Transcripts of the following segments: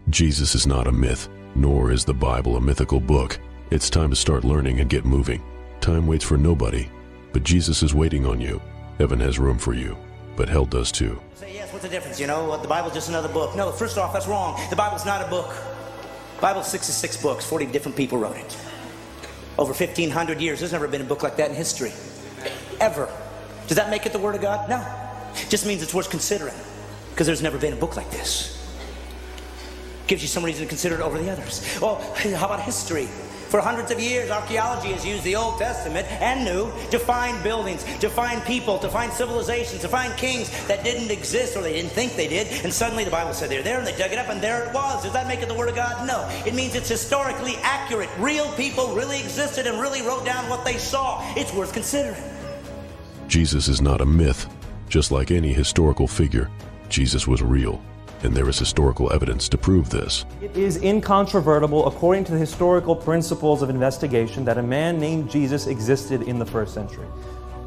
Jesus is not a myth, nor is the Bible a mythical book. It's time to start learning and get moving. Time waits for nobody, but Jesus is waiting on you. Heaven has room for you, but hell does too. Say yes, what's the difference? You know, the Bible's just another book. No, first off, that's wrong. The Bible's not a book. The Bible's 66 books, 40 different people wrote it. Over 1,500 years, there's never been a book like that in history. Ever. Does that make it the Word of God? No. It just means it's worth considering, because there's never been a book like this. Gives you some reason to consider it over the others. Well, how about history? For hundreds of years, archaeology has used the Old Testament and New to find buildings, to find people, to find civilizations, to find kings that didn't exist or they didn't think they did. And suddenly the Bible said they're there, and they dug it up, and there it was. Does that make it the Word of God? No. It means it's historically accurate. Real people really existed and really wrote down what they saw. It's worth considering. Jesus is not a myth. Just like any historical figure, Jesus was real. And there is historical evidence to prove this. It is incontrovertible, according to the historical principles of investigation, that a man named Jesus existed in the first century.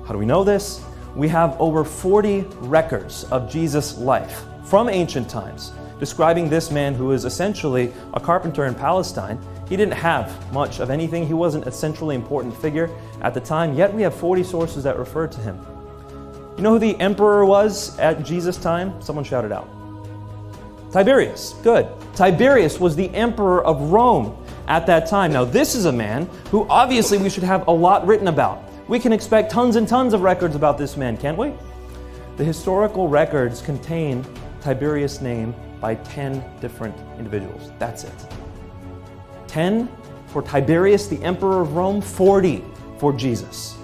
How do we know this? We have over 40 records of Jesus' life from ancient times, describing this man who is essentially a carpenter in Palestine. He didn't have much of anything. He wasn't a centrally important figure at the time, yet we have 40 sources that refer to him. You know who the emperor was at Jesus' time? Someone shout it out. Tiberius. Good. Tiberius was the emperor of Rome at that time. Now, this is a man who obviously we should have a lot written about. We can expect tons and tons of records about this man, can't we? The historical records contain Tiberius' name by 10 different individuals. That's it. 10 for Tiberius, the emperor of Rome, 40 for Jesus.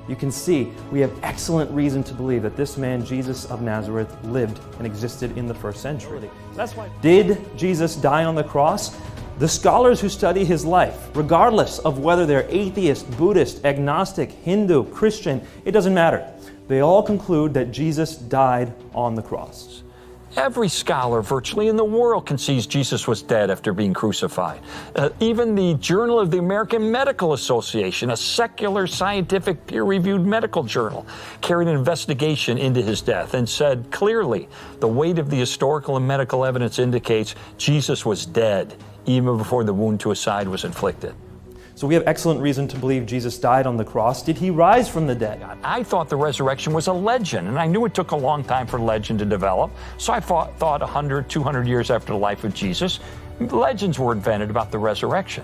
You can see we have excellent reason to believe that this man, Jesus of Nazareth, lived and existed in the first century. That's why. Did Jesus die on the cross? The scholars who study his life, regardless of whether they're atheist, Buddhist, agnostic, Hindu, Christian, it doesn't matter. They all conclude that Jesus died on the cross. Every scholar virtually in the world concedes Jesus was dead after being crucified. Even the Journal of the American Medical Association, a secular, scientific, peer-reviewed medical journal, carried an investigation into his death and said clearly the weight of the historical and medical evidence indicates Jesus was dead even before the wound to his side was inflicted. So we have excellent reason to believe Jesus died on the cross. Did he rise from the dead? I thought the resurrection was a legend, and I knew it took a long time for legend to develop. So I thought 100, 200 years after the life of Jesus, legends were invented about the resurrection.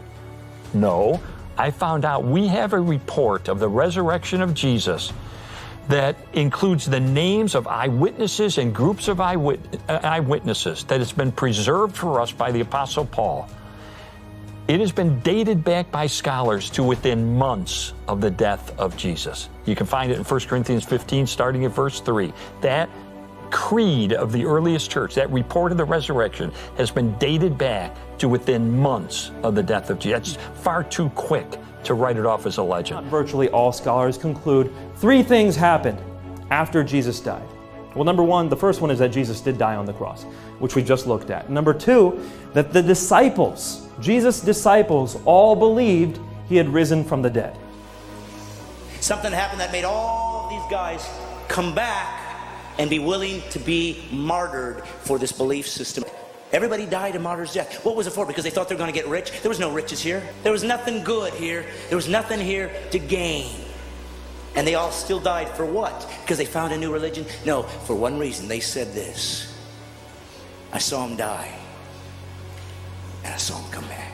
No, I found out we have a report of the resurrection of Jesus that includes the names of eyewitnesses and groups of eyewitnesses that has been preserved for us by the Apostle Paul. It has been dated back by scholars to within months of the death of Jesus. You can find it in 1 Corinthians 15, starting at verse 3. That creed of the earliest church, that report of the resurrection, has been dated back to within months of the death of Jesus. That's far too quick to write it off as a legend. Virtually all scholars conclude 3 things happened after Jesus died. Well, number 1, the first one is that Jesus did die on the cross, which we just looked at. Number 2, that the disciples, Jesus' disciples, all believed he had risen from the dead. Something happened that made all of these guys come back and be willing to be martyred for this belief system. Everybody died a martyr's death. What was it for? Because they thought they were going to get rich? There was no riches here. There was nothing good here. There was nothing here to gain. And they all still died for what? Because they found a new religion? No, for one reason. They said this: I saw him die, and I saw him come back.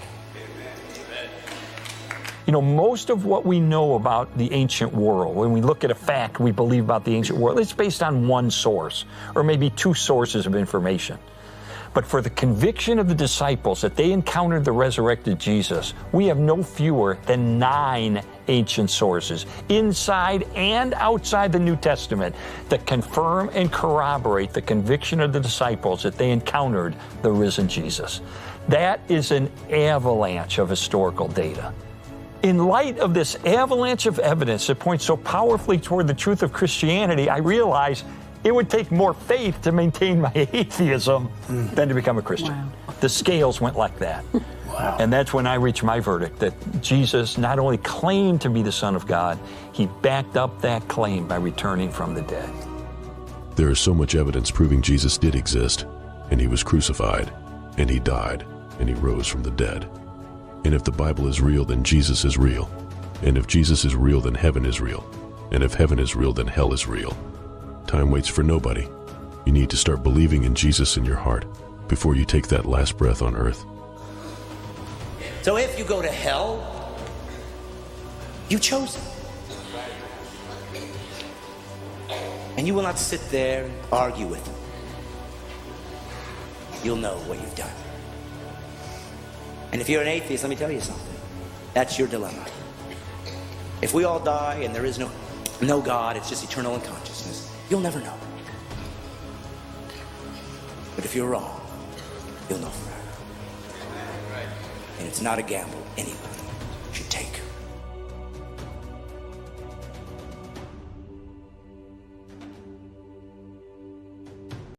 You know, most of what we know about the ancient world, when we look at a fact we believe about the ancient world, it's based on one source, or maybe 2 sources of information. But for the conviction of the disciples that they encountered the resurrected Jesus, we have no fewer than 9 ancient sources, inside and outside the New Testament, that confirm and corroborate the conviction of the disciples that they encountered the risen Jesus. That is an avalanche of historical data. In light of this avalanche of evidence that points so powerfully toward the truth of Christianity, I realize it would take more faith to maintain my atheism than to become a Christian. Wow. The scales went like that. Wow. And that's when I reached my verdict that Jesus not only claimed to be the Son of God, he backed up that claim by returning from the dead. There is so much evidence proving Jesus did exist, and he was crucified. and he died, and he rose from the dead. And if the Bible is real, then Jesus is real. And if Jesus is real, then heaven is real. And if heaven is real, then hell is real. Time waits for nobody. You need to start believing in Jesus in your heart before you take that last breath on earth. So if you go to hell, you chose it. And you will not sit there and argue with him. You'll know what you've done. And if you're an atheist, let me tell you something. That's your dilemma. If we all die and there is no God, it's just eternal unconsciousness, you'll never know. But if you're wrong, you'll know forever. And it's not a gamble anyway.